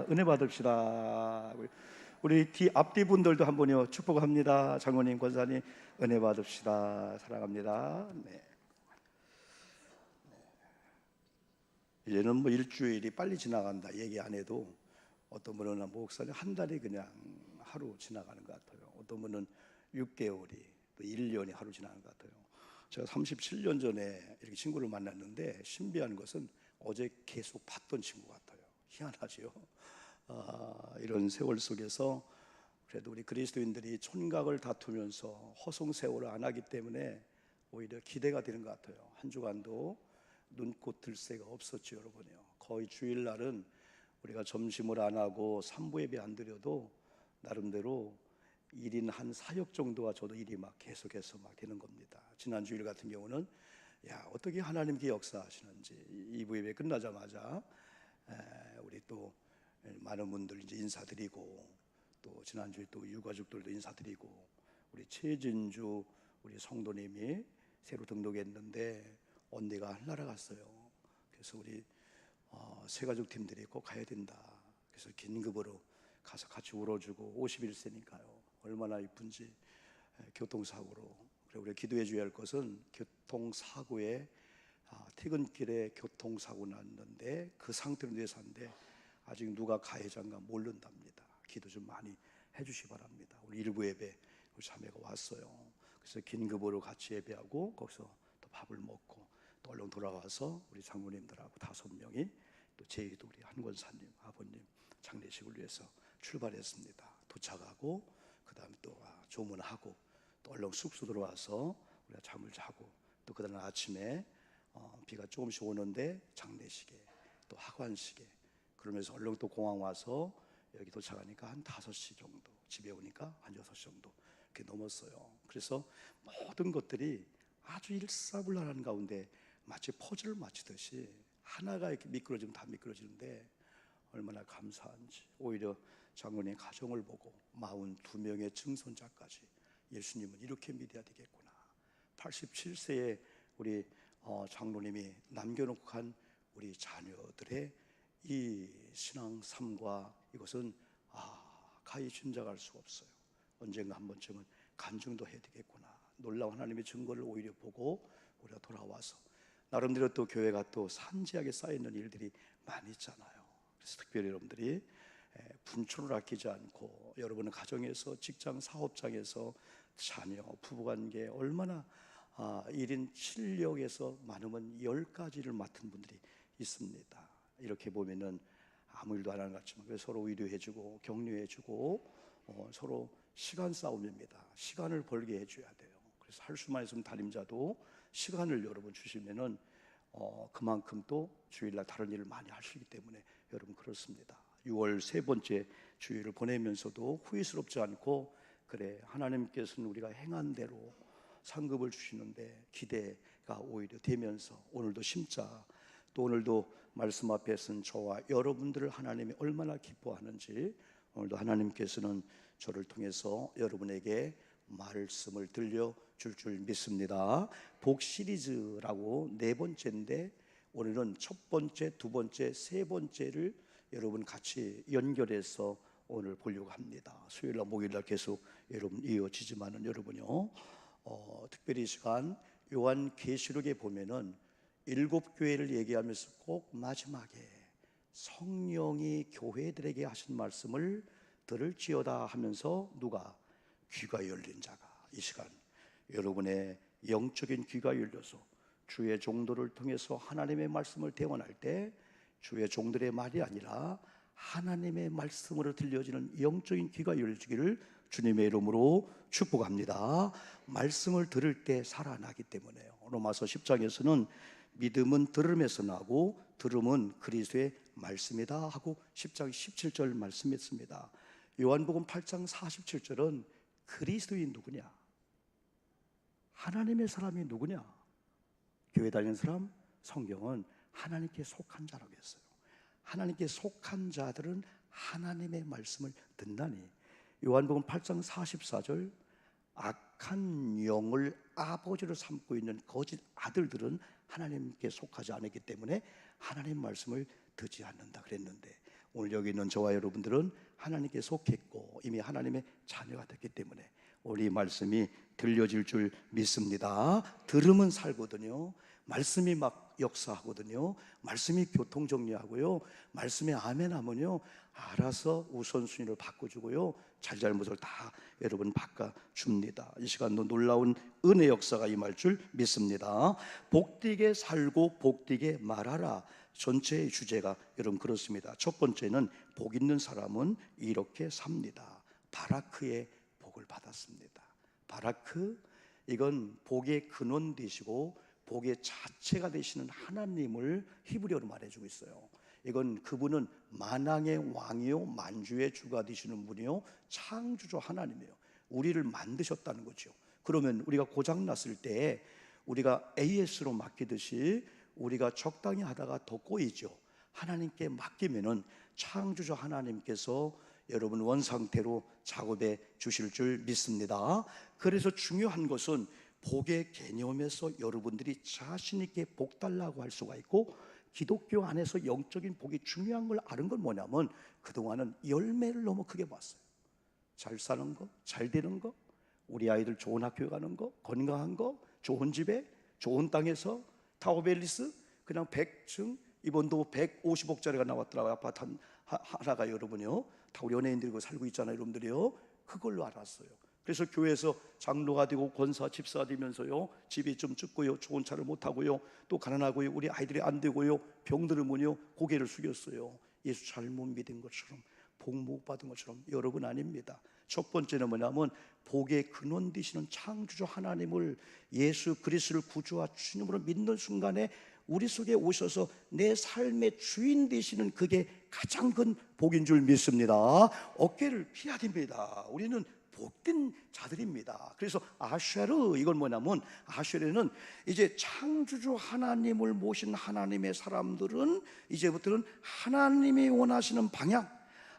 은혜 받읍시다. 우리 앞뒤 분들도 한 번요 축복합니다. 장로님, 권사님 은혜 받읍시다. 사랑합니다. 네. 이제는 뭐 일주일이 빨리 지나간다 얘기 안 해도 어떤 분은 목사님 한 달이 그냥 하루 지나가는 것 같아요. 어떤 분은 6개월이 또 1년이 하루 지나는 것 같아요. 제가 37년 전에 이렇게 친구를 만났는데 신비한 것은 어제 계속 봤던 친구 같아요. 희한하죠. 이런 세월 속에서 그래도 우리 그리스도인들이 촌각을 다투면서 허송세월을 안 하기 때문에 오히려 기대가 되는 것 같아요. 한 주간도 눈꽃 들새가 없었죠, 여러분요. 거의 주일날은 우리가 점심을 안 하고 삼부 예배 안 드려도 나름대로 1인 한 4역 정도가 저도 일이 막 계속해서 막 되는 겁니다. 지난 주일 같은 경우는 어떻게 하나님께 역사하시는지 2부 예배 끝나자마자 우리 또 많은 분들 이제 인사드리고 또 지난주에 또 유가족들도 인사드리고 우리 최진주 우리 성도님이 새로 등록했는데 언니가 날아갔어요. 그래서 우리 세가족 팀들이 꼭 가야 된다. 그래서 긴급으로 가서 같이 울어주고 51세니까요. 얼마나 이쁜지 교통사고로. 그리고 우리 기도해 줘야 할 것은 교통사고에 퇴근길에 교통사고 났는데 그 상태로 내사인데 아직 누가 가해자인가 모른답니다. 기도 좀 많이 해주시기 바랍니다. 우리 일부 예배 우리 자매가 왔어요. 그래서 긴급으로 같이 예배하고 거기서 또 밥을 먹고 또 얼른 돌아와서 우리 장로님들하고 5명이 또 제이도 우리 한권사님 아버님 장례식을 위해서 출발했습니다. 도착하고 그 다음에 또 조문하고 또 얼른 숙소 들어와서 우리가 잠을 자고 또 그 다음 아침에 비가 조금씩 오는데 장례식에 또 하관식에 그러면서 얼른 또 공항 와서 여기 도착하니까 한 5시 정도, 집에 오니까 한 6시 정도 이렇게 넘었어요. 그래서 모든 것들이 아주 일사불란한 가운데 마치 퍼즐을 맞추듯이 하나가 이렇게 미끄러지면 다 미끄러지는데 얼마나 감사한지. 오히려 장로님 가정을 보고 42명의 증손자까지 예수님은 이렇게 믿어야 되겠구나. 87세의 우리 장로님이 남겨놓고 간 우리 자녀들의 이 신앙 삶과 이것은 가히 짐작할 수가 없어요. 언젠가 한 번쯤은 간증도 해야 되겠구나. 놀라운 하나님의 증거를 오히려 보고 우리가 돌아와서 나름대로 또 교회가 또 산지하게 쌓여있는 일들이 많이 있잖아요. 그래서 특별히 여러분들이 분초를 아끼지 않고 여러분의 가정에서 직장 사업장에서 자녀 부부관계 얼마나 1인 7역에서 많으면 10가지를 맡은 분들이 있습니다. 이렇게 보면은 아무 일도 안 하는 것 같지만 서로 위로해주고 격려해주고 서로 시간 싸움입니다. 시간을 벌게 해줘야 돼요. 그래서 할 수만 있으면 담임자도 시간을 여러분 주시면은 그만큼 또 주일날 다른 일을 많이 하시기 때문에 여러분 그렇습니다. 6월 세 번째 주일을 보내면서도 후회스럽지 않고 그래 하나님께서는 우리가 행한 대로 상급을 주시는데 기대가 오히려 되면서 오늘도 심자 또 오늘도 말씀 앞에 쓴 저와 여러분들을 하나님이 얼마나 기뻐하는지 오늘도 하나님께서는 저를 통해서 여러분에게 말씀을 들려줄 줄 믿습니다. 복 시리즈라고 4번째인데 오늘은 첫 번째, 두 번째, 세 번째를 여러분 같이 연결해서 오늘 보려고 합니다. 수요일날 목요일날 계속 여러분 이어지지만은 여러분요 특별히 이 시간 요한계시록에 보면은 7교회를 얘기하면서 꼭 마지막에 성령이 교회들에게 하신 말씀을 들을지어다 하면서 누가 귀가 열린 자가 이 시간 여러분의 영적인 귀가 열려서 주의 종도를 통해서 하나님의 말씀을 대원할 때 주의 종들의 말이 아니라 하나님의 말씀으로 들려지는 영적인 귀가 열리기를 주님의 이름으로 축복합니다. 말씀을 들을 때 살아나기 때문에요. 로마서 10장에서는 믿음은 들음에서 나고 들음은 그리스도의 말씀이다 하고 10장 17절 말씀했습니다. 요한복음 8장 47절은 그리스도인 누구냐? 하나님의 사람이 누구냐? 교회 다니는 사람, 성경은 하나님께 속한 자라고 했어요. 하나님께 속한 자들은 하나님의 말씀을 듣나니 요한복음 8장 44절 악한 영을 아버지로 삼고 있는 거짓 아들들은 하나님께 속하지 않았기 때문에 하나님 말씀을 듣지 않는다 그랬는데 오늘 여기 있는 저와 여러분들은 하나님께 속했고 이미 하나님의 자녀가 됐기 때문에 우리 말씀이 들려질 줄 믿습니다. 들으면 살거든요. 말씀이 막 역사하거든요. 말씀이 교통정리하고요. 말씀에 아멘 하면요, 알아서 우선순위를 바꿔주고요, 잘잘못을 다 여러분 바꿔줍니다. 이 시간도 놀라운 은혜 역사가 임할 줄 믿습니다. 복되게 살고 복되게 말하라. 전체의 주제가 여러분 그렇습니다. 첫 번째는 복 있는 사람은 이렇게 삽니다. 바라크의 복을 받았습니다. 바라크, 이건 복의 근원 되시고 복의 자체가 되시는 하나님을 히브리어로 말해주고 있어요. 이건 그분은 만왕의 왕이요 만주의 주가 되시는 분이요 창조주 하나님이에요. 우리를 만드셨다는 거죠. 그러면 우리가 고장났을 때 우리가 AS로 맡기듯이 우리가 적당히 하다가 더 꼬이죠. 하나님께 맡기면은 창조주 하나님께서 여러분 원상태로 작업해 주실 줄 믿습니다. 그래서 중요한 것은 복의 개념에서 여러분들이 자신 있게 복 달라고 할 수가 있고, 기독교 안에서 영적인 복이 중요한 걸 아는 건 뭐냐면 그동안은 열매를 너무 크게 봤어요. 잘 사는 거, 잘 되는 거, 우리 아이들 좋은 학교에 가는 거, 건강한 거, 좋은 집에, 좋은 땅에서, 타워밸리스 그냥 100층, 이번도 150억짜리가 나왔더라고요. 아파트 하나가 여러분요, 다 우리 연예인들이 살고 있잖아요, 여러분들이요. 그걸로 알았어요. 그래서 교회에서 장로가 되고 권사, 집사가 되면서요, 집이 좀 좁고요, 좋은 차를 못 타고요, 또 가난하고요, 우리 아이들이 안 되고요, 병들으면요 고개를 숙였어요. 예수 잘못 믿은 것처럼, 복 못 받은 것처럼. 여러분 아닙니다. 첫 번째는 뭐냐면 복의 근원 되시는 창조주 하나님을, 예수 그리스도를 구주와 주님으로 믿는 순간에 우리 속에 오셔서 내 삶의 주인 되시는, 그게 가장 큰 복인 줄 믿습니다. 어깨를 피해야 됩니다. 우리는 복된 자들입니다. 그래서 아쉐르, 이건 뭐냐면 아쉐르는 이제 창조주 하나님을 모신 하나님의 사람들은 이제부터는 하나님이 원하시는 방향,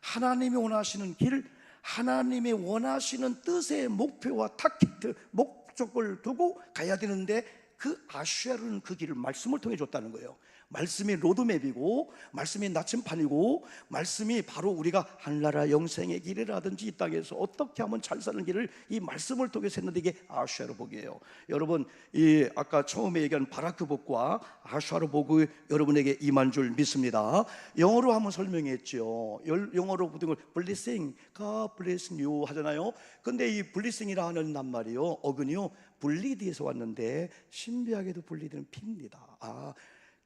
하나님이 원하시는 길, 하나님이 원하시는 뜻의 목표와 타깃, 목적을 두고 가야 되는데, 그 아쉐르는 그 길을 말씀을 통해 줬다는 거예요. 말씀이 로드맵이고, 말씀이 나침판이고, 말씀이 바로 우리가 하늘나라 영생의 길이라든지 이 땅에서 어떻게 하면 잘 사는 길을 이 말씀을 통해서 했는데, 이게 아쉐르 복이에요. 여러분, 이 아까 처음에 얘기한 바라크 복과 아쉐르 복이 여러분에게 임한 줄 믿습니다. 영어로 한번 설명했죠. 영어로 부른 걸 blessing, God blessing you 하잖아요. 근데 이 blessing이라 하는 낱말이요, 어근이요, 블리드에서 왔는데 신비하게도 블리드는 피입니다.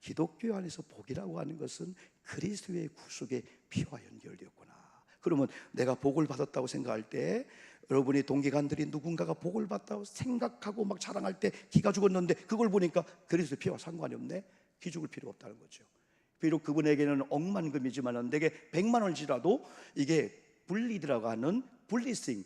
기독교 안에서 복이라고 하는 것은 그리스도의 구속의 피와 연결되었구나. 그러면 내가 복을 받았다고 생각할 때, 여러분의 동기간들이 누군가가 복을 받았다고 생각하고 막 자랑할 때 기가 죽었는데 그걸 보니까 그리스도의 피와 상관이 없네. 기 죽을 필요 없다는 거죠. 비록 그분에게는 억만금이지만 내게 100만 원이라도 이게 블리드라고 하는 블리싱,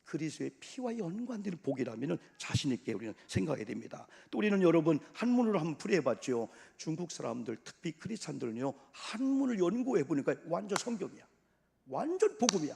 그리스도의 피와 연관되는 복이라면 자신 있게 우리는 생각해야 됩니다. 또 우리는 여러분 한문으로 한번 풀이해봤죠. 중국 사람들, 특히 크리스찬들은요, 한문을 연구해 보니까 완전 성경이야, 완전 복음이야.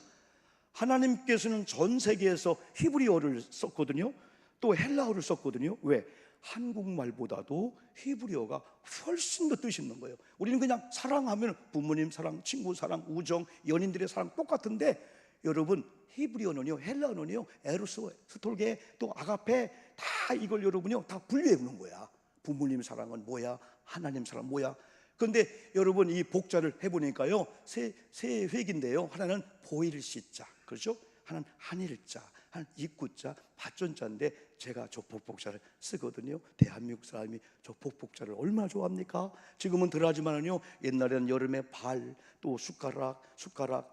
하나님께서는 전 세계에서 히브리어를 썼거든요, 또 헬라어를 썼거든요. 왜? 한국말보다도 히브리어가 훨씬 더 뜻이 있는 거예요. 우리는 그냥 사랑하면 부모님 사랑, 친구 사랑, 우정, 연인들의 사랑 똑같은데, 여러분 히브리어는요, 헬라어는요, 에로스, 스톨게, 또 아가페, 다 이걸 여러분요 다 분류해 보는 거야. 부모님 사랑은 뭐야, 하나님 사랑 뭐야. 그런데 여러분 이 복자를 해보니까요, 세 획인데요, 하나는 보일 시자, 그렇죠? 하나는 한일자, 하나는 입구자, 받존자인데 제가 저 복복자를 쓰거든요. 대한민국 사람이 저 복복자를 얼마나 좋아합니까? 지금은 덜하지만은요, 옛날에는 여름에 발, 또 숟가락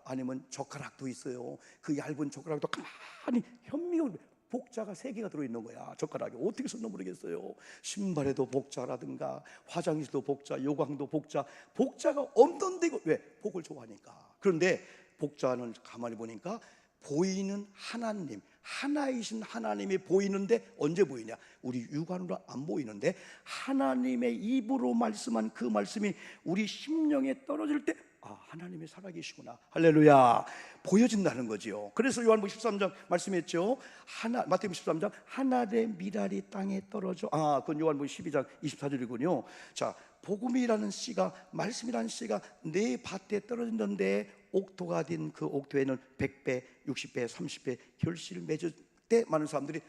아니면 젓가락도 있어요. 그 얇은 젓가락도 가만히 현미경 복자가 3개가 들어있는 거야. 젓가락이 어떻게 썼나 모르겠어요. 신발에도 복자라든가 화장실도 복자, 요강도 복자, 복자가 없는데, 왜? 복을 좋아하니까. 그런데 복자는 가만히 보니까 보이는 하나님, 하나이신 하나님이 보이는데, 언제 보이냐? 우리 육안으로 안 보이는데 하나님의 입으로 말씀한 그 말씀이 우리 심령에 떨어질 때, 하나님이 살아계시구나, 할렐루야, 보여진다는 거지요. 그래서 요한복음 13장 말씀했죠. 마태복음 13장 하늘의 미랄이 땅에 떨어져, 그건 요한복음 12장 24절이군요. 자, 복음이라는 씨가, 말씀이라는 씨가 내 밭에 떨어졌는데 옥토가 된 그 옥토에는 100배, 60배, 30배 결실을 맺을 때 많은 사람들이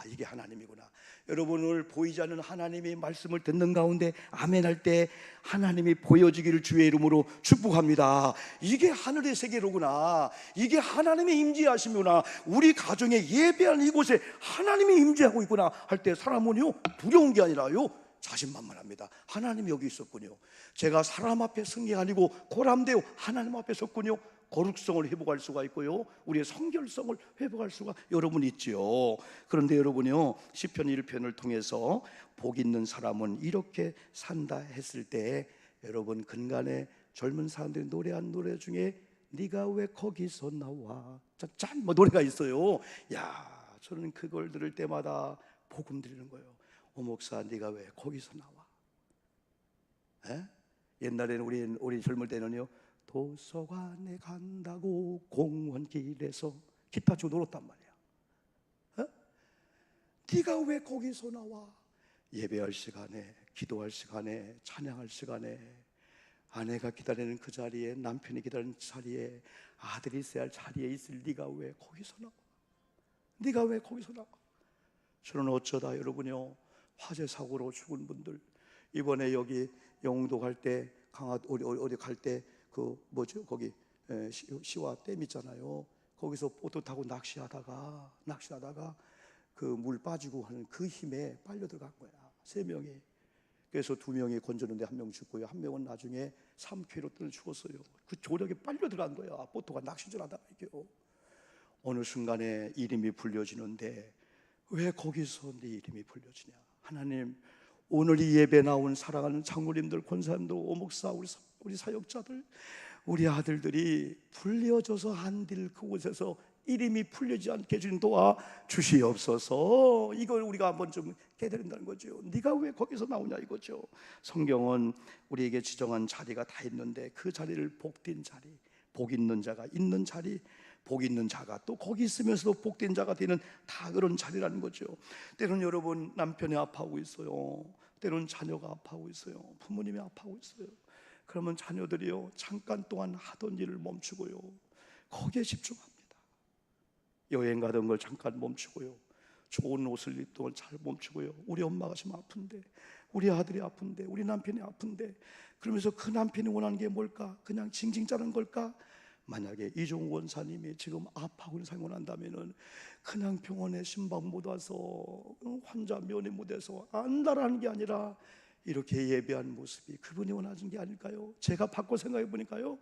이게 하나님이구나. 여러분, 오늘 보이지 않는 하나님의 말씀을 듣는 가운데 아멘할 때 하나님이 보여지기를 주의 이름으로 축복합니다. 이게 하늘의 세계로구나. 이게 하나님의 임재하심이구나. 우리 가정에 예배하는 이곳에 하나님이 임재하고 있구나 할 때 사람은요, 두려운 게 아니라요, 자신만만합니다. 하나님이 여기 있었군요. 제가 사람 앞에 쓴 게 아니고 고람되어 하나님 앞에 섰군요. 거룩성을 회복할 수가 있고요, 우리의 성결성을 회복할 수가 여러분 있지요. 그런데 여러분요, 시편 1편을 통해서 복 있는 사람은 이렇게 산다 했을 때, 여러분 근간에 젊은 사람들이 노래한 노래 중에 네가 왜 거기서 나와, 짠 노래가 있어요. 야, 저는 그걸 들을 때마다 복음 드리는 거예요. 목사, 네가 왜 거기서 나와? 옛날에는 우리 젊을 때는요, 도서관에 간다고 공원길에서 기타 치고 놀았단 말이야. 네가 왜 거기서 나와? 예배할 시간에, 기도할 시간에, 찬양할 시간에, 아내가 기다리는 그 자리에, 남편이 기다리는 자리에, 아들이 있어야 할 자리에 있을 네가 왜 거기서 나와? 네가 왜 거기서 나와? 저는 어쩌다 여러분요, 화재 사고로 죽은 분들, 이번에 여기 영도 갈 때, 어디 갈 때 거기 시와 댐 있잖아요. 거기서 보트 타고 낚시하다가 그 물 빠지고 하는 그 힘에 빨려 들어간 거야, 3명이. 그래서 2명이 건졌는데 1명 죽고요, 1명은 나중에 3km 뜨는 죽었어요. 그 조력에 빨려 들어간 거야, 보트가 낚시질 하다가. 이게요, 어느 순간에 이름이 불려지는데 왜 거기서 네 이름이 불려지냐? 하나님, 오늘 이 예배 나온 사랑하는 장로님들, 권사님들, 오목사, 우리 사역자들, 우리 아들들이 불려져서 안될 그곳에서 이름이 풀리지 않게 해주신 도와 주시옵소서. 이걸 우리가 한번 좀 깨달은다는 거죠. 네가 왜 거기서 나오냐 이거죠. 성경은 우리에게 지정한 자리가 다 있는데 그 자리를 복된 자리, 복 있는 자가 있는 자리, 복 있는 자가 또 거기 있으면서도 복된 자가 되는 다 그런 자리라는 거죠. 때로는 여러분, 남편이 아파하고 있어요. 때로는 자녀가 아파하고 있어요. 부모님이 아파하고 있어요. 그러면 자녀들이요, 잠깐 동안 하던 일을 멈추고요, 거기에 집중합니다. 여행 가던 걸 잠깐 멈추고요, 좋은 옷을 입던 걸 잘 멈추고요, 우리 엄마가 지금 아픈데, 우리 아들이 아픈데, 우리 남편이 아픈데, 그러면서 그 남편이 원하는 게 뭘까? 그냥 징징 자는 걸까? 만약에 이종우 원사님이 지금 아파하고 있는 상황을 한다면은 그냥 병원에 신방 못 와서, 환자 면회 못 해서 안다라는 게 아니라 이렇게 예배한 모습이 그분이 원하는 게 아닐까요? 제가 바꿔 생각해 보니까요,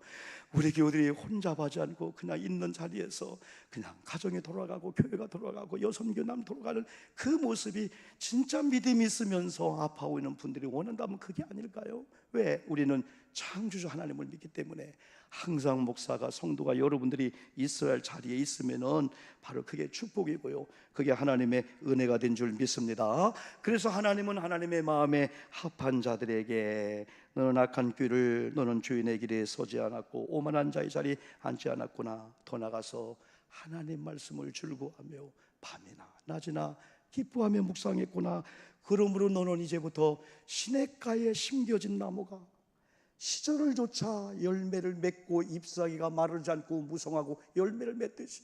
우리 교우들이 혼잡하지 않고 그냥 있는 자리에서 그냥 가정에 돌아가고 교회가 돌아가고 여선교남 돌아가는 그 모습이 진짜 믿음이 있으면서 아파하고 있는 분들이 원한다면 그게 아닐까요? 왜? 우리는 창조주 하나님을 믿기 때문에 항상 목사가, 성도가, 여러분들이 있어야 할 자리에 있으면은 바로 그게 축복이고요, 그게 하나님의 은혜가 된 줄 믿습니다. 그래서 하나님은 하나님의 마음에 합한 자들에게 너는 악한 꾀를, 너는 주인의 길에 서지 않았고 오만한 자의 자리에 앉지 않았구나. 더 나가서 하나님 말씀을 즐거워하며 밤이나 낮이나 기뻐하며 묵상했구나. 그러므로 너는 이제부터 시냇가에 심겨진 나무가 시절을 쫓아 열매를 맺고 잎사귀가 마르지 않고 무성하고 열매를 맺듯이,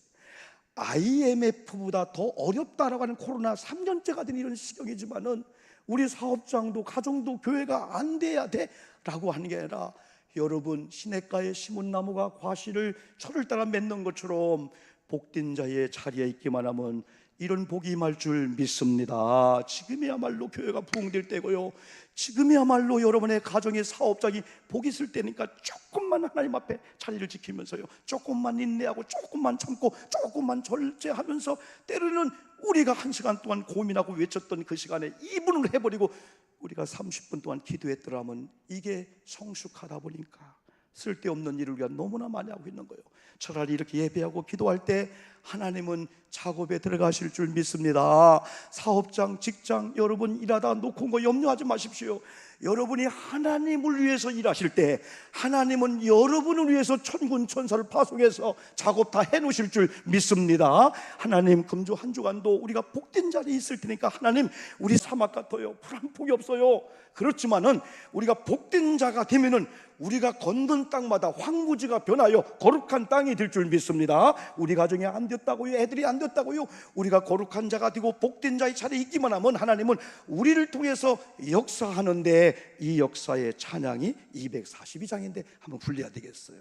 IMF보다 더 어렵다라고 하는 코로나 3년째가 된 이런 시경이지만은 우리 사업장도 가정도 교회가 안 돼야 돼 라고 하는 게 아니라, 여러분, 시냇가에 심은 나무가 과실을 철을 따라 맺는 것처럼 복된 자의 자리에 있기만 하면 이런 복이 임할 줄 믿습니다. 지금이야말로 교회가 부흥될 때고요, 지금이야말로 여러분의 가정의 사업장이 복이 있을 때니까 조금만 하나님 앞에 자리를 지키면서요, 조금만 인내하고 조금만 참고 조금만 절제하면서, 때로는 우리가 1시간 동안 고민하고 외쳤던 그 시간에 2분을 해버리고 우리가 30분 동안 기도했더라면 이게 성숙하다 보니까 쓸데없는 일을 우리가 너무나 많이 하고 있는 거예요. 차라리 이렇게 예배하고 기도할 때 하나님은 작업에 들어가실 줄 믿습니다. 사업장, 직장, 여러분 일하다 놓고 온 거 염려하지 마십시오. 여러분이 하나님을 위해서 일하실 때 하나님은 여러분을 위해서 천군 천사를 파송해서 작업 다 해놓으실 줄 믿습니다. 하나님, 금주 한 주간도 우리가 복된 자리에 있을 테니까 하나님, 우리 사막 같아요. 풀 한 폭이 없어요. 그렇지만은 우리가 복된 자가 되면은 우리가 걷는 땅마다 황무지가 변하여 거룩한 땅이 될 줄 믿습니다. 우리 가정이 안 됐다고요? 애들이 안 됐다고요? 우리가 거룩한 자가 되고 복된 자의 자리에 있기만 하면 하나님은 우리를 통해서 역사하는데, 이 역사의 찬양이 242장인데 한번 불려야 되겠어요.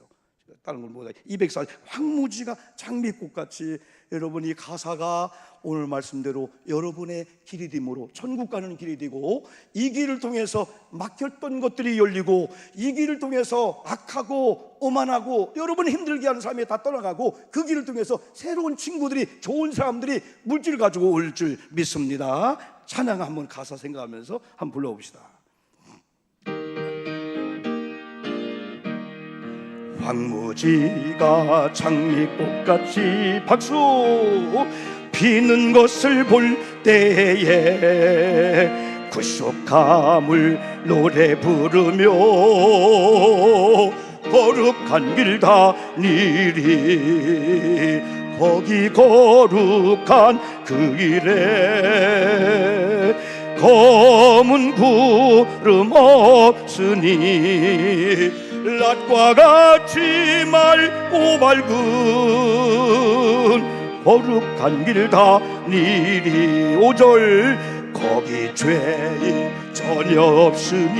다른 걸 못해. 240 황무지가 장미꽃같이, 여러분 이 가사가 오늘 말씀대로 여러분의 길이 됨으로 천국 가는 길이 되고, 이 길을 통해서 막혔던 것들이 열리고, 이 길을 통해서 악하고 오만하고 여러분 힘들게 하는 사람이 다 떠나가고, 그 길을 통해서 새로운 친구들이, 좋은 사람들이 물질을 가지고 올 줄 믿습니다. 찬양 한번 가사 생각하면서 한번 불러봅시다. 황무지가 장미꽃같이 박수 피는 것을 볼 때에 구속함을 노래 부르며 거룩한 길 다니리. 거기 거룩한 그 길에 검은 구름 없으니 낮과 같이 맑고 밝은 거룩한 길 다니리. 5절 거기 죄인 전혀 없으니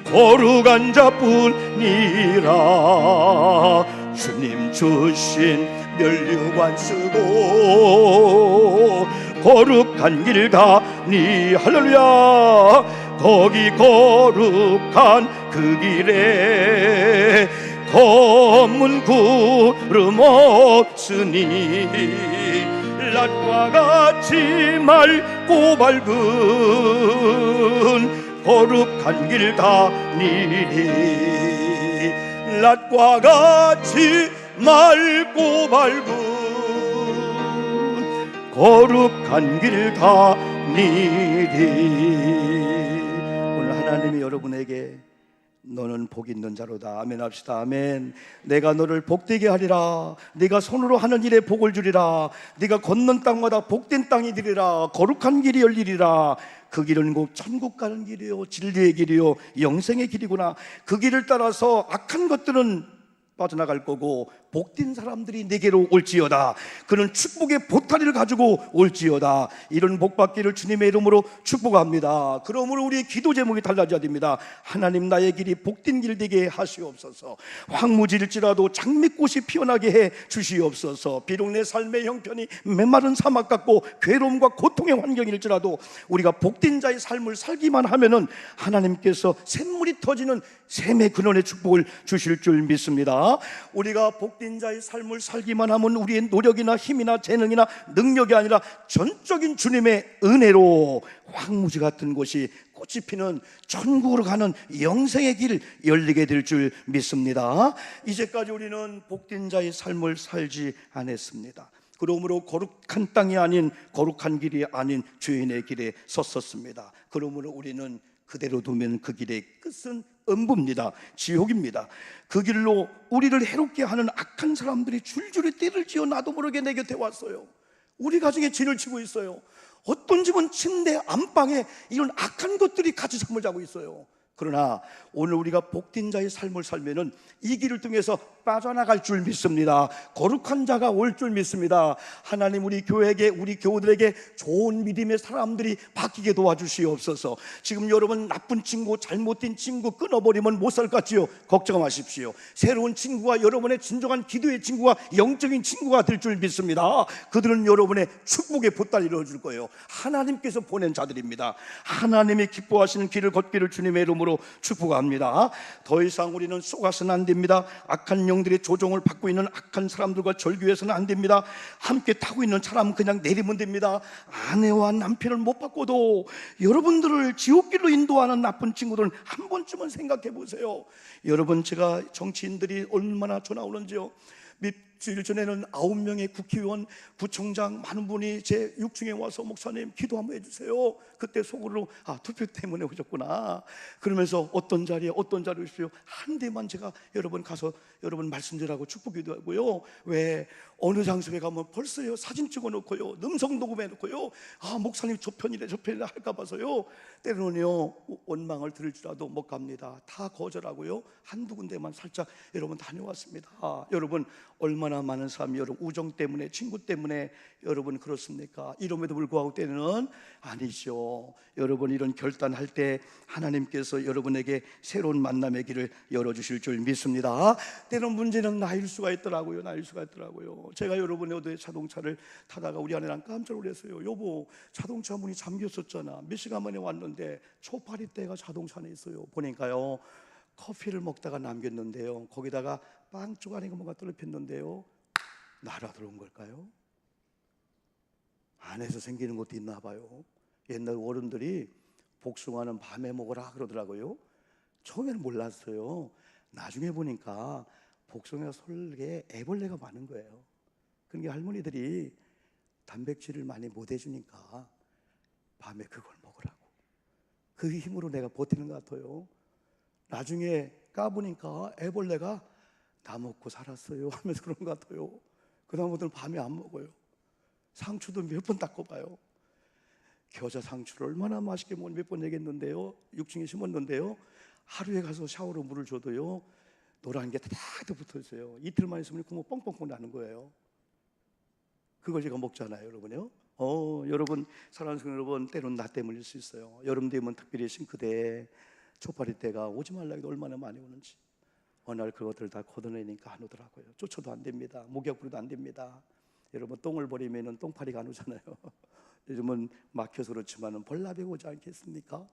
거룩한 자뿐이라. 주님 주신 면류관 쓰고 거룩한 길 가니. 할렐루야. 거기 거룩한 그 길에 검은 구름 없으니 낮과 같이 맑고 밝은 거룩한 길 다니리. 낮과 같이 맑고 밝은 거룩한 길 다니리. 하나님이 여러분에게 너는 복 있는 자로다. 아멘 합시다. 아멘. 내가 너를 복되게 하리라. 네가 손으로 하는 일에 복을 주리라. 네가 걷는 땅마다 복된 땅이 되리라. 거룩한 길이 열리리라. 그 길은 곧 천국 가는 길이요, 진리의 길이요, 영생의 길이구나. 그 길을 따라서 악한 것들은 빠져나갈 거고 복된 사람들이 내게로 올지어다. 그는 축복의 보따리를 가지고 올지어다. 이런 복받기를 주님의 이름으로 축복합니다. 그러므로 우리의 기도 제목이 달라져야 됩니다. 하나님, 나의 길이 복된 길 되게 하시옵소서. 황무지일지라도 장미꽃이 피어나게 해 주시옵소서. 비록 내 삶의 형편이 메마른 사막 같고 괴로움과 고통의 환경일지라도 우리가 복된 자의 삶을 살기만 하면은 하나님께서 샘물이 터지는 샘의 근원의 축복을 주실 줄 믿습니다. 우리가 복된 자의 삶을 살기만 하면 우리의 노력이나 힘이나 재능이나 능력이 아니라 전적인 주님의 은혜로 황무지 같은 곳이 꽃이 피는 천국으로 가는 영생의 길 열리게 될 줄 믿습니다. 이제까지 우리는 복된 자의 삶을 살지 않았습니다. 그러므로 거룩한 땅이 아닌, 거룩한 길이 아닌 죄인의 길에 섰었습니다. 그러므로 우리는 그대로 두면 그 길의 끝은 음부입니다. 지옥입니다. 그 길로 우리를 해롭게 하는 악한 사람들이 줄줄이 띠를 지어 나도 모르게 내 곁에 왔어요. 우리 가정에 진을 치고 있어요. 어떤 집은 침대 안방에 이런 악한 것들이 같이 잠을 자고 있어요. 그러나 오늘 우리가 복된 자의 삶을 살면은 이 길을 통해서 빠져나갈 줄 믿습니다. 거룩한 자가 올 줄 믿습니다. 하나님, 우리 교회에게, 우리 교우들에게 좋은 믿음의 사람들이 바뀌게 도와주시옵소서. 지금 여러분 나쁜 친구, 잘못된 친구 끊어버리면 못 살 것 같지요? 걱정 마십시오. 새로운 친구가 여러분의 진정한 기도의 친구가, 영적인 친구가 될 줄 믿습니다. 그들은 여러분의 축복의 보따리를 얻을 거예요. 하나님께서 보낸 자들입니다. 하나님이 기뻐하시는 길을 걷기를 주님의 이름으로 축복합니다. 더 이상 우리는 쏘가서는 안 됩니다. 악한 영들의 조종을 받고 있는 악한 사람들과 절교해서는 안 됩니다. 함께 타고 있는 사람은 그냥 내리면 됩니다. 아내와 남편을 못 바꿔도 여러분들을 지옥길로 인도하는 나쁜 친구들은 한 번쯤은 생각해 보세요. 여러분, 제가 정치인들이 얼마나 전화 오는지요. 주일 전에는 9명의 국회의원, 구청장 많은 분이 제 6층에 와서 목사님 기도 한번 해주세요. 그때 속으로 투표 때문에 오셨구나 그러면서 어떤 자리에 오십시오. 한 대만 제가 여러분 가서 여러분 말씀드리라고 축복기도 하고요. 왜 어느 장소에 가면 벌써요 사진 찍어놓고요, 음성 녹음해놓고요, 목사님 저 편이래 할까 봐서요 때로는요 원망을 들을지라도 못 갑니다. 다 거절하고요 한두 군데만 살짝 여러분 다녀왔습니다. 여러분 얼마나 많은 사람이 여러분 우정 때문에, 친구 때문에 여러분 그렇습니까? 이름에도 불구하고 때는 아니죠. 여러분 이런 결단할 때 하나님께서 여러분에게 새로운 만남의 길을 열어주실 줄 믿습니다. 때론 문제는 나일 수가 있더라고요. 제가 여러분의 어디에 자동차를 타다가 우리 아내랑 깜짝 놀랐어요. 여보, 자동차 문이 잠겼었잖아. 몇 시간 만에 왔는데 초파리 때가 자동차 안에 있어요. 보니까요 커피를 먹다가 남겼는데요, 거기다가 빵 쪼가리가 뭔가 떨어졌는데요, 날아들어온 걸까요? 안에서 생기는 것도 있나 봐요. 옛날 어른들이 복숭아는 밤에 먹으라 그러더라고요. 처음에는 몰랐어요. 나중에 보니까 복숭아 속에 애벌레가 많은 거예요. 그러니까 할머니들이 단백질을 많이 못 해주니까 밤에 그걸 먹으라고. 그 힘으로 내가 버티는 것 같아요. 나중에 까보니까 애벌레가 다 먹고 살았어요 하면서 그런 것 같아요. 그 다음부터는 밤에 안 먹어요. 상추도 몇 번 닦아봐요. 겨자 상추를 얼마나 맛있게 먹으면 몇 번 얘기했는데요, 6층에 심었는데요, 하루에 가서 샤워로 물을 줘도요 노란 게 다 붙어 있어요. 이틀만 있으면 구멍 뻥뻥뻥 나는 거예요. 그걸 제가 먹잖아요, 여러분요. 여러분 사랑하는 성도 여러분, 때로는 나 때문일 수 있어요. 여름 되면 특별히 싱크대에 초파리 때가 오지 말라 해도 얼마나 많이 오는지. 어느 날 그것들 다 걷어내니까 안 오더라고요. 쫓아도 안 됩니다. 목욕 부려도 안 됩니다. 여러분 똥을 버리면 똥파리가 안 오잖아요. 요즘은 막혀서 그렇지만 벌나비가 오지 않겠습니까?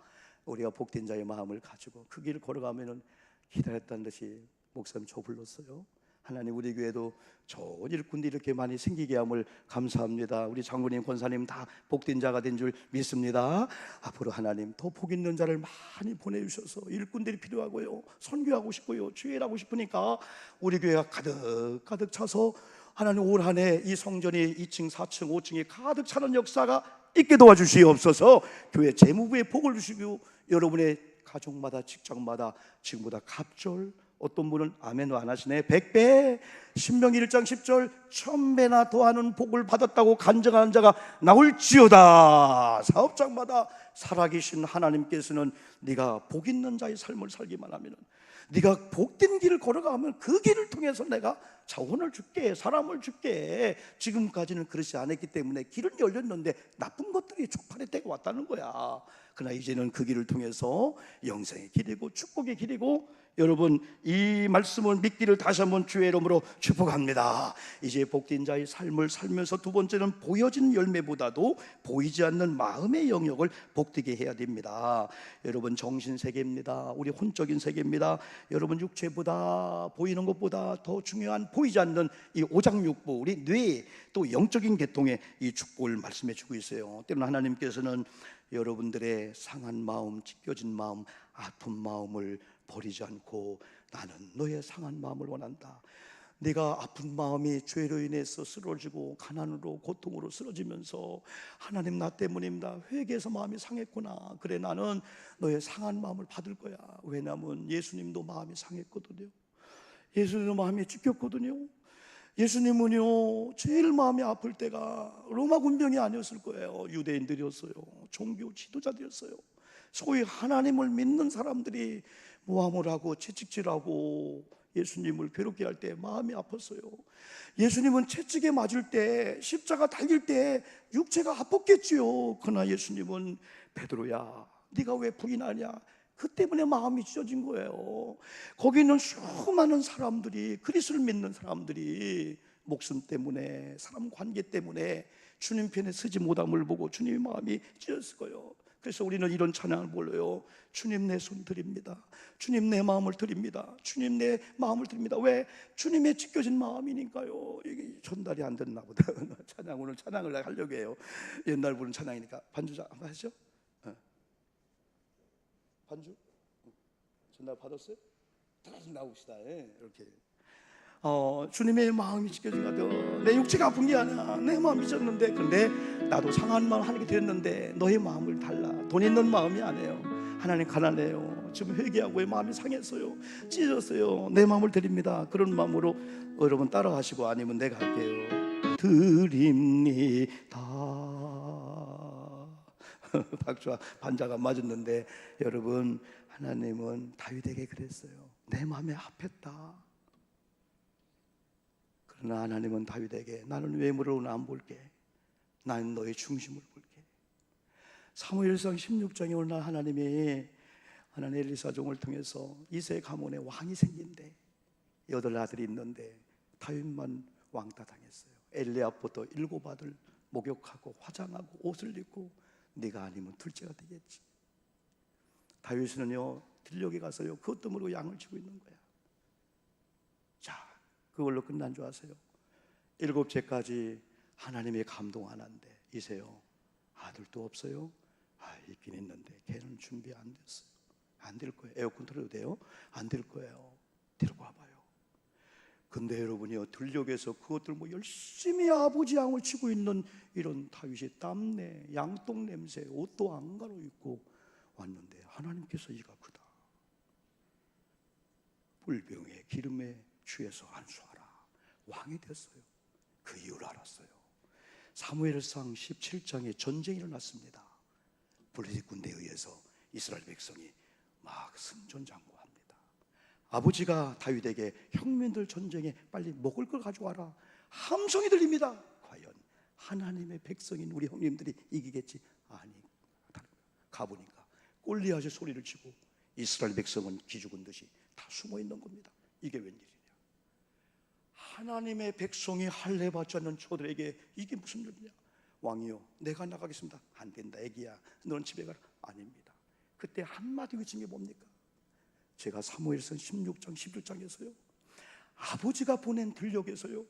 우리가 복된 자의 마음을 가지고 그 길을 걸어가면 기다렸다는 듯이 목사님 저 불렀어요. 하나님 우리 교회도 좋은 일꾼들이 이렇게 많이 생기게 함을 감사합니다. 우리 장로님, 권사님 다 복된 자가 된 줄 믿습니다. 앞으로 하나님 더 복 있는 자를 많이 보내주셔서 일꾼들이 필요하고요, 선교하고 싶고요, 주일하고 싶으니까 우리 교회가 가득 차서 하나님 올 한 해 이 성전이 2층, 4층, 5층이 가득 차는 역사가 있게 도와주시옵소서. 교회 재무부에 복을 주시고 여러분의 가족마다, 직장마다 지금보다 갑절, 어떤 분은 아멘도 안 하시네, 100배, 신명기 1장 10절 1000배나 더하는 복을 받았다고 간증하는 자가 나올지어다. 사업장마다 살아계신 하나님께서는 네가 복 있는 자의 삶을 살기만 하면, 네가 복된 길을 걸어가면 그 길을 통해서 내가 자원을 줄게, 사람을 줄게. 지금까지는 그렇지 않았기 때문에 길은 열렸는데 나쁜 것들이 촉발의 때가 왔다는 거야. 그러나 이제는 그 길을 통해서 영생의 길이고 축복의 길이고, 여러분 이 말씀을 믿기를 다시 한번 주의 이름으로 축복합니다. 이제 복된 자의 삶을 살면서 두 번째는 보여지는 열매보다도 보이지 않는 마음의 영역을 복되게 해야 됩니다. 여러분 정신세계입니다. 우리 혼적인 세계입니다. 여러분 육체보다, 보이는 것보다 더 중요한 보이지 않는 이 오장육부, 우리 뇌, 또 영적인 계통의 이 축복을 말씀해 주고 있어요. 때로는 하나님께서는 여러분들의 상한 마음, 찢겨진 마음, 아픈 마음을 버리지 않고 나는 너의 상한 마음을 원한다. 네가 아픈 마음이 죄로 인해서 쓰러지고 가난으로, 고통으로 쓰러지면서 하나님 나 때문입니다, 회개해서 마음이 상했구나. 그래 나는 너의 상한 마음을 받을 거야. 왜냐하면 예수님도 마음이 상했거든요. 예수님도 마음이 찢겼거든요. 예수님은요 제일 마음이 아플 때가 로마 군병이 아니었을 거예요. 유대인들이었어요. 종교 지도자들이었어요. 소위 하나님을 믿는 사람들이 모함을 하고 채찍질하고 예수님을 괴롭게 할 때 마음이 아팠어요. 예수님은 채찍에 맞을 때, 십자가 달릴 때 육체가 아팠겠지요. 그러나 예수님은 베드로야 네가 왜 부인하냐, 그 때문에 마음이 찢어진 거예요. 거기 있는 수많은 사람들이, 그리스도를 믿는 사람들이 목숨 때문에, 사람 관계 때문에 주님 편에 서지 못함을 보고 주님의 마음이 찢어졌을 거예요. 그래서 우리는 이런 찬양을 불러요. 주님 내 손 드립니다. 주님 내 마음을 드립니다. 주님 내 마음을 드립니다. 왜? 주님의 찢겨진 마음이니까요. 이게 전달이 안 됐나 보다. 찬양, 오늘 찬양을 하려고 해요. 옛날 부른 찬양이니까. 반주 한번 하시죠. 반주 전달 받았어요? 다 나옵시다. 이렇게 주님의 마음이 지켜진 것 같아요. 내 육체가 아픈 게 아니야. 내 마음이 졌는데, 근데 나도 상한 마음 하나님께 드렸는데 너의 마음을 달라. 돈 있는 마음이 아니에요. 하나님 가난해요. 지금 회개하고 마음이 상했어요. 찢었어요. 내 마음을 드립니다. 그런 마음으로 여러분 따라가시고, 아니면 내가 할게요. 드립니다. 박수와 반자가 맞았는데, 여러분, 하나님은 다윗에게 그랬어요. 내 마음에 합했다. 그러나 하나님은 다윗에게 나는 외모로는 안 볼게. 나는 너의 중심을 볼게. 사무엘상 16장에 어느 날 하나님 엘리사 종을 통해서 이세 가문에 왕이 생긴대. 8아들이 있는데 다윗만 왕따 당했어요. 엘리압부터 7아들 목욕하고 화장하고 옷을 입고, 네가 아니면 둘째가 되겠지. 다윗은요 들녘에 가서요 그것도 모르고 양을 치고 있는 거야. 자, 그걸로 끝난 줄 아세요? 7째까지 하나님의 감동 하나인데, 이세요 아들도 없어요? 있긴 있는데 걔는 준비 안 됐어요. 안 될 거예요. 에어컨 틀어도 돼요? 안 될 거예요. 데리고 와봐요. 근데 여러분이요, 들녘에서 그것들 열심히 아버지 양을 치고 있는 이런 다윗이 땀내, 양똥 냄새, 옷도 안 갈아입고 왔는데, 하나님께서 이가 크다. 불병에 기름에 취해서 안수하라. 왕이 됐어요. 그 이유를 알았어요. 사무엘상 17장에 전쟁이 일어났습니다. 블레셋 군대에 의해서 이스라엘 백성이 막 승전장구합니다. 아버지가 다윗에게 형민들 전쟁에 빨리 먹을 걸 가져와라. 함성이 들립니다. 과연 하나님의 백성인 우리 형님들이 이기겠지? 아니, 가보니까 골리앗이 소리를 치고 이스라엘 백성은 기죽은 듯이 다 숨어 있는 겁니다. 이게 웬일이냐? 하나님의 백성이 할례 받지 않는 저들에게 이게 무슨 일이냐? 왕이요, 내가 나가겠습니다. 안 된다, 애기야. 너는 집에 가라. 아닙니다. 그때 한마디 외친 게 뭡니까? 제가 사무엘상 16장 17장에서요 아버지가 보낸 들녘에서요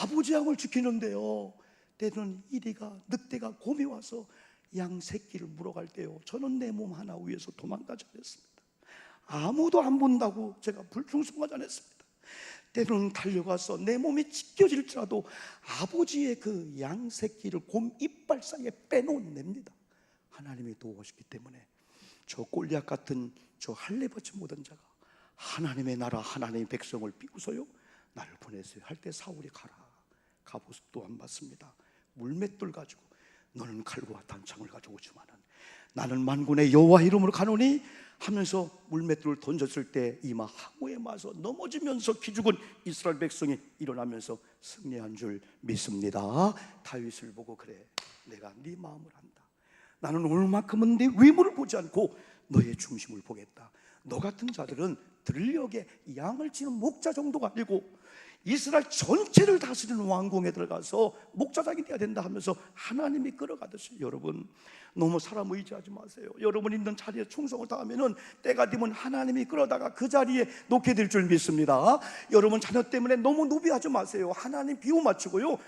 아버지 양을 지키는데요, 때로는 이리가 늑대가 곰이 와서 양 새끼를 물어갈 때요, 저는 내 몸 하나 위해서 도망가지 않았습니다. 아무도 안 본다고 제가 불충성하지 않았습니다. 때로는 달려가서 내 몸이 찢겨질지라도 아버지의 그 양 새끼를 곰 이빨 사이에 빼놓습니다. 하나님이 도우셨기 때문에 저 골리앗 같은 저 할례 받지 못한 자가 하나님의 나라, 하나님의 백성을 비고서요 나를 보내세요 할 때 사울이 가라. 갑옷도 안 받습니다. 물맷돌 가지고 너는 칼과 단창을 가져오지만은 나는 만군의 여호와 이름으로 가노니 하면서 물맷돌을 던졌을 때 이마 항우에 맞아 넘어지면서 기죽은 이스라엘 백성이 일어나면서 승리한 줄 믿습니다. 다윗을 보고 그래, 내가 네 마음을 안다. 나는 오늘만큼은 네 외모를 보지 않고 너의 중심을 보겠다. 너 같은 자들은 들녘에 양을 치는 목자 정도가 아니고 이스라엘 전체를 다스리는 왕궁에 들어가서 목자장이 되어야 된다 하면서 하나님이 끌어가듯이, 여러분 너무 사람 의지하지 마세요. 여러분 있는 자리에 충성을 다하면은 때가 되면 하나님이 끌어다가 그 자리에 놓게 될 줄 믿습니다. 여러분 자녀 때문에 너무 노비하지 마세요. 하나님 비유 맞추고요,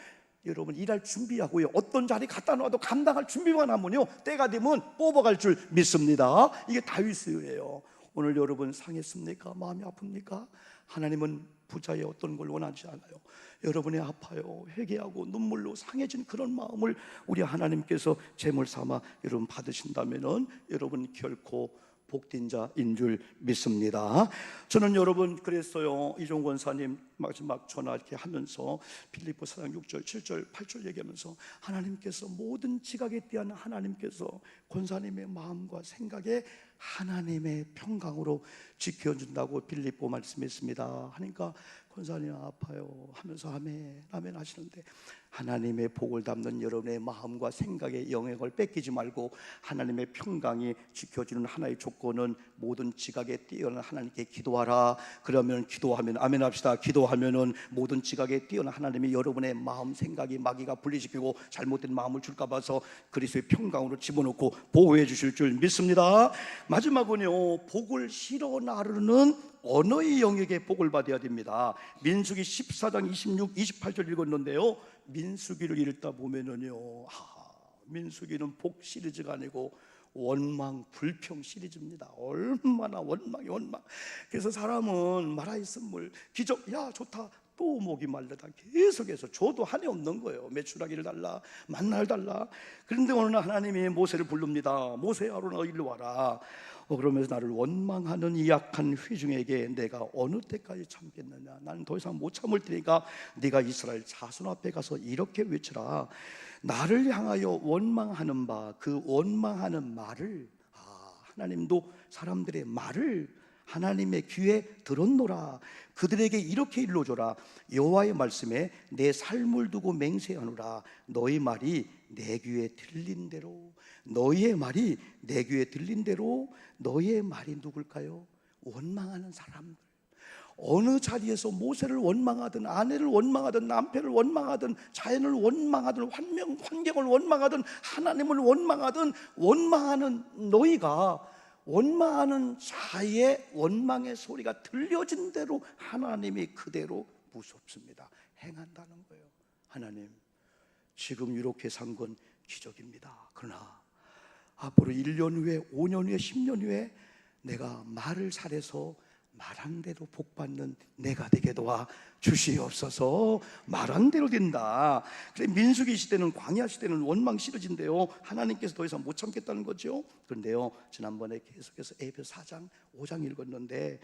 여러분 일할 준비하고요, 어떤 자리 갖다 놓아도 감당할 준비만 하면요 때가 되면 뽑아갈 줄 믿습니다. 이게 다윗이에요. 오늘 여러분 상했습니까? 마음이 아픕니까? 하나님은 부자의 어떤 걸 원하지 않아요. 여러분이 아파요, 회개하고 눈물로 상해진 그런 마음을 우리 하나님께서 제물 삼아 여러분 받으신다면은 여러분 결코 복된 자인 줄 믿습니다. 저는 여러분 그랬어요. 이종 권사님 마지막 전화 이렇게 하면서 빌립보 4장 6절 7절 8절 얘기하면서 하나님께서 모든 지각에 대한 하나님께서 권사님의 마음과 생각에 하나님의 평강으로 지켜준다고 빌립보 말씀했습니다. 하니까 권사님 아파요 하면서 아멘 아멘 하시는데, 하나님의 복을 담는 여러분의 마음과 생각의 영역을 뺏기지 말고 하나님의 평강이 지켜주는 하나의 조건은 모든 지각에 뛰어난 하나님께 기도하라. 그러면 기도하면 아멘 합시다. 기도하면은 모든 지각에 뛰어난 하나님이 여러분의 마음 생각이 마귀가 분리시키고 잘못된 마음을 줄까 봐서 그리스도의 평강으로 집어넣고 보호해 주실 줄 믿습니다. 마지막은요, 복을 실어 나르는 언어의 영역에 복을 받아야 됩니다. 민수기 14장 26, 28절 읽었는데요, 민수기를 읽다 보면은요 민수기는 복 시리즈가 아니고 원망 불평 시리즈입니다. 얼마나 원망이 원망. 그래서 사람은 말하였음을 기적, 야 좋다, 또 목이 말르다 계속해서 줘도 한이 없는 거예요. 메추라기를 달라, 만나를 달라. 그런데 어느 날 하나님이 모세를 부릅니다. 모세야, 아론아 일로 와라. 그러면서 나를 원망하는 이 약한 회중에게 내가 어느 때까지 참겠느냐, 나는 더 이상 못 참을 테니까 네가 이스라엘 자손 앞에 가서 이렇게 외치라. 나를 향하여 원망하는 바, 그 원망하는 말을, 하나님도 사람들의 말을 하나님의 귀에 들었노라. 그들에게 이렇게 일러줘라. 여호와의 말씀에 내 삶을 두고 맹세하노라. 너희 말이 내 귀에 들린 대로, 너희의 말이 내 귀에 들린 대로. 너희의 말이 누굴까요? 원망하는 사람들. 어느 자리에서 모세를 원망하든, 아내를 원망하든, 남편을 원망하든, 자연을 원망하든, 환경을 원망하든, 하나님을 원망하든, 원망하는 너희가 원망하는 자의 원망의 소리가 들려진 대로 하나님이 그대로 무섭습니다. 행한다는 거예요. 하나님, 지금 이렇게 산 건 기적입니다. 그러나 앞으로 1년 후에, 5년 후에, 10년 후에 내가 말을 잘해서 말한 대로 복받는 내가 되게 도와 주시옵소서. 말한 대로 된다. 그래, 민수기 시대는, 광야 시대는 원망 시리즈인데요, 하나님께서 더 이상 못 참겠다는 거죠. 그런데요, 지난번에 계속해서 에베소 4장 5장 읽었는데,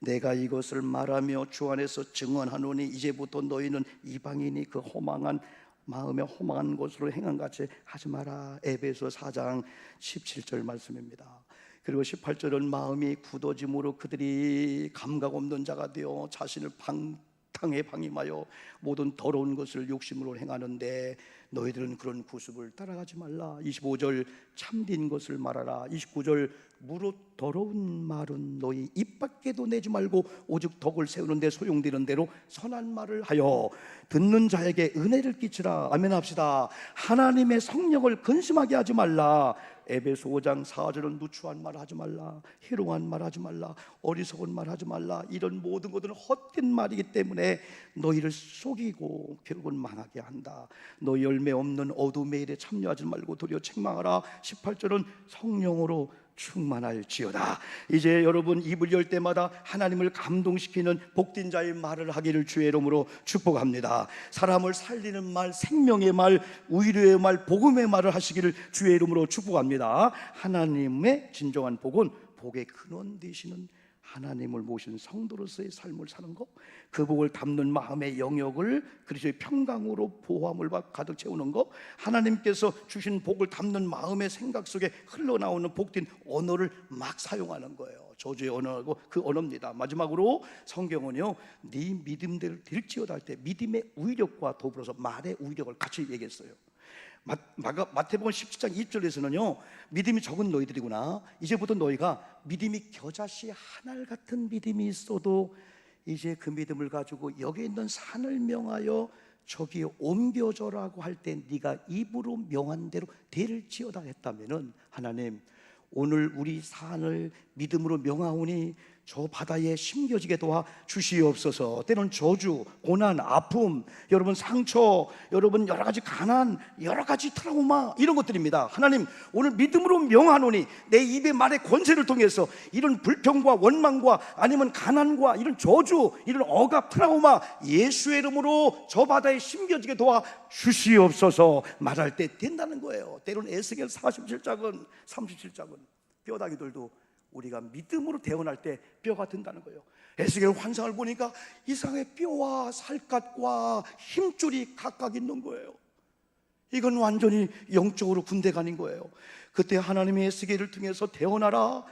내가 이것을 말하며 주 안에서 증언하노니 이제부터 너희는 이방인이 그 허망한 마음에 허망한 것으로 행한 같이 하지 마라. 에베소 4장 17절 말씀입니다. 그리고 18절은 마음이 굳어짐으로 그들이 감각 없는 자가 되어 자신을 방탕에 방임하여 모든 더러운 것을 욕심으로 행하는데 너희들은 그런 구습을 따라가지 말라. 25절 참된 것을 말하라. 29절 무릇 더러운 말은 너희 입 밖에도 내지 말고 오직 덕을 세우는 데 소용되는 대로 선한 말을 하여 듣는 자에게 은혜를 끼치라. 아멘 합시다. 하나님의 성령을 근심하게 하지 말라. 에베소 5장 4절은 누추한 말 하지 말라, 희롱한 말 하지 말라, 어리석은 말 하지 말라. 이런 모든 것들은 헛된 말이기 때문에 너희를 속이고 결국은 망하게 한다. 너 열매 없는 어둠의 일에 참여하지 말고 도리어 책망하라. 18절은 성령으로 충만할지어다. 이제 여러분 입을 열 때마다 하나님을 감동시키는 복된 자의 말을 하기를 주의 이름으로 축복합니다. 사람을 살리는 말, 생명의 말, 위로의 말, 복음의 말을 하시기를 주의 이름으로 축복합니다. 하나님의 진정한 복은 복의 근원 되시는 하나님을 모신 성도로서의 삶을 사는 것, 그 복을 담는 마음의 영역을 그리스도의 평강으로 보호함을 가득 채우는 것, 하나님께서 주신 복을 담는 마음의 생각 속에 흘러나오는 복된 언어를 막 사용하는 거예요. 저주의 언어고 그 언어입니다. 마지막으로 성경은요, 네 믿음대로 될지어다 할 때 믿음의 위력과 더불어서 말의 위력을 같이 얘기했어요. 마태복음 17장 2절에서는요, 믿음이 적은 너희들이구나, 이제부터 너희가 믿음이 겨자씨 하늘 같은 믿음이 있어도 이제 그 믿음을 가지고 여기 있는 산을 명하여 저기에 옮겨져라고 할 때 네가 입으로 명한 대로 될지어다 했다면은, 하나님 오늘 우리 산을 믿음으로 명하오니 저 바다에 심겨지게 도와 주시옵소서. 때는 저주, 고난, 아픔, 여러분 상처, 여러분 여러 가지 가난, 여러 가지 트라우마, 이런 것들입니다. 하나님 오늘 믿음으로 명하노니 내 입의 말의 권세를 통해서 이런 불평과 원망과 아니면 가난과 이런 저주, 이런 억압, 트라우마 예수의 이름으로 저 바다에 심겨지게 도와 주시옵소서 말할 때 된다는 거예요. 때로는 에스겔 37장은 뼈다귀들도 우리가 믿음으로 대언할 때 뼈가 된다는 거예요. 에스겔 환상을 보니까 이상하게 뼈와 살갗과 힘줄이 각각 있는 거예요. 이건 완전히 영적으로 군대가 아닌 거예요. 그때 하나님의 에스겔을 통해서 대언하라.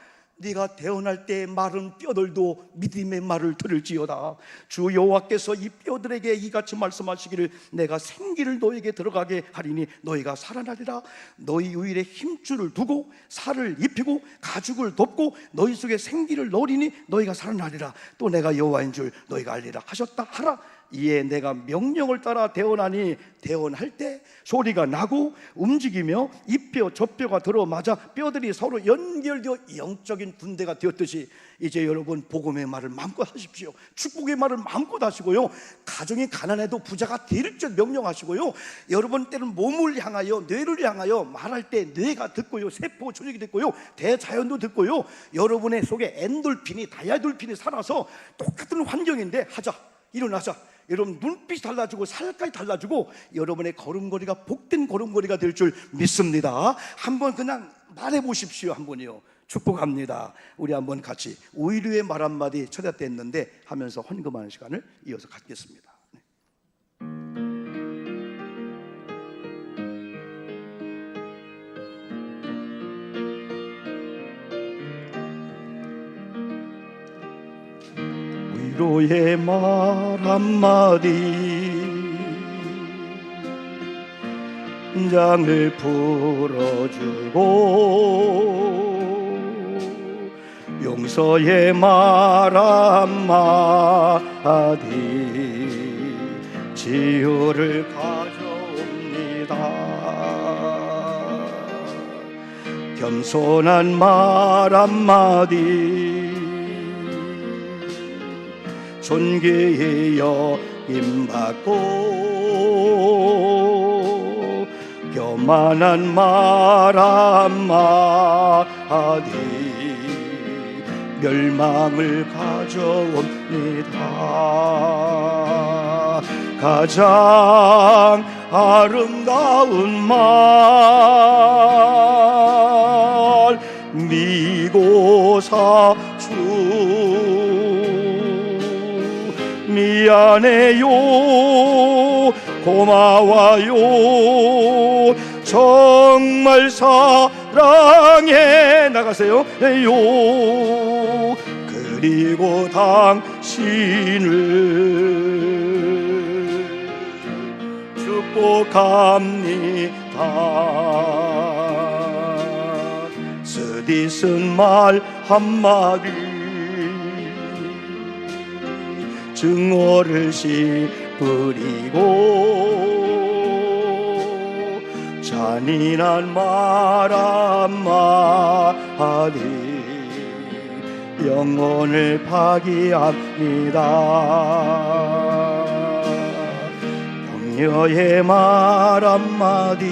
네가 대언할 때 마른 뼈들도 믿음의 말을 들을지어다. 주 여호와께서 이 뼈들에게 이같이 말씀하시기를 내가 생기를 너에게 들어가게 하리니 너희가 살아나리라. 너희 위에 힘줄을 두고 살을 입히고 가죽을 덮고 너희 속에 생기를 넣으리니 너희가 살아나리라. 또 내가 여호와인 줄 너희가 알리라 하셨다 하라. 이에 내가 명령을 따라 대언하니 대언할 때 소리가 나고 움직이며 이 뼈 저 뼈가 들어맞아 뼈들이 서로 연결되어 영적인 군대가 되었듯이 이제 여러분 복음의 말을 마음껏 하십시오. 축복의 말을 마음껏 하시고요, 가정이 가난해도 부자가 될 줄 명령하시고요, 여러분 때는 몸을 향하여 뇌를 향하여 말할 때 뇌가 듣고요, 세포 조직이 듣고요, 대자연도 듣고요, 여러분의 속에 엔돌핀이 다이아돌핀이 살아서 똑같은 환경인데 하자, 일어나자, 여러분 눈빛이 달라지고 살까지 달라지고 여러분의 걸음걸이가 복된 걸음걸이가 될 줄 믿습니다. 한번 그냥 말해보십시오. 한번요. 축복합니다. 우리 한번 같이 오일류의 말 한마디 첫째 때 했는데 하면서 헌금하는 시간을 이어서 갖겠습니다. 위로의 말 한마디 장을 풀어주고 용서의 말 한마디 치유를 가져옵니다. 겸손한 말 한마디 존귀히 여김받고 교만한 말 한마디 멸망을 가져옵니다. 가장 아름다운 말 미고사주 미안해요 고마워요 정말 사랑해 나가세요 요 그리고 당신을 축복합니다. 쓰디쓴 말 한마디 증오를 씹으리고 잔인한 말 한마디 영혼을 파괴합니다. 격려의 말 한마디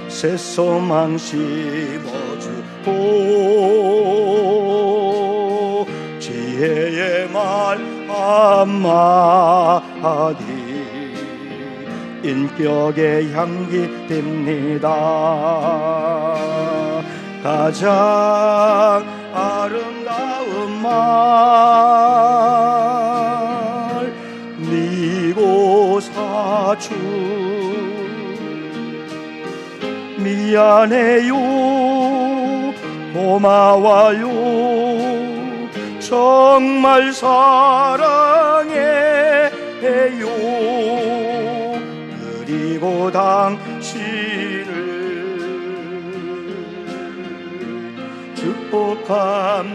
새 소망 심어주고 지혜의 말 한마디 인격의 향기 됩니다. 가장 아름다운 말 미고사주 미안해요 고마워요 정말 사랑해요 그리고 당신을 축복합니다.